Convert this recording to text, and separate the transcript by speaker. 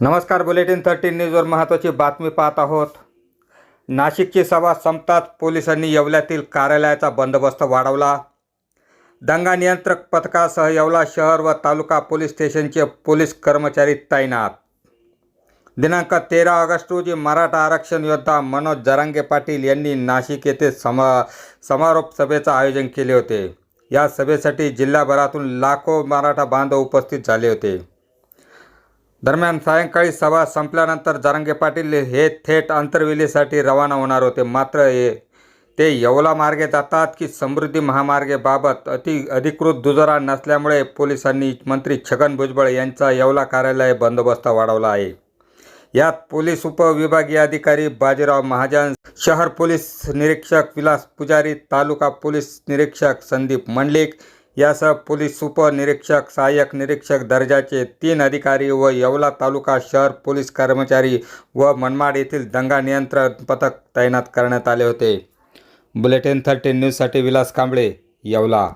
Speaker 1: नमस्कार. बुलेटिन 13 न्यूजवर महत्त्वाची बातमी पाहत आहोत. नाशिकची सभा संपताच पोलिसांनी येवल्यातील कार्यालयाचा बंदोबस्त वाढवला. दंगा नियंत्रक पथकासह येवला शहर व तालुका पोलीस स्टेशनचे पोलीस कर्मचारी तैनात. दिनांक 13 ऑगस्ट रोजी मराठा आरक्षण योद्धा मनोज जरांगे पाटील यांनी नाशिक येथे समारोप सभेचं आयोजन केले होते. या सभेसाठी जिल्हाभरातून लाखो मराठा बांधव उपस्थित झाले होते. दरम्यान सायंकाळी सभा संपल्यानंतर जरांगे पाटील हे थेट अंतरवेलीसाठी रवाना होणार होते. मात्र ते येवला मार्गे जातात की समृद्धी महामार्गाबाबत अधिकृत दुजोरा नसल्यामुळे पोलिसांनी मंत्री छगन भुजबळ यांचा येवला कार्यालय बंदोबस्त वाढवला आहे. यात पोलीस उपविभागीय अधिकारी बाजीराव महाजन, शहर पोलीस निरीक्षक विलास पुजारी, तालुका पोलीस निरीक्षक संदीप मंडलिक यासह पोलीस उपनिरीक्षक, सहाय्यक निरीक्षक दर्जाचे 3 अधिकारी व येवला तालुका शहर पोलीस कर्मचारी व मनमाड येथील दंगा नियंत्रण पथक तैनात करण्यात आले होते. बुलेटिन 13 न्यूजसाठी विलास कांबळे, येवला.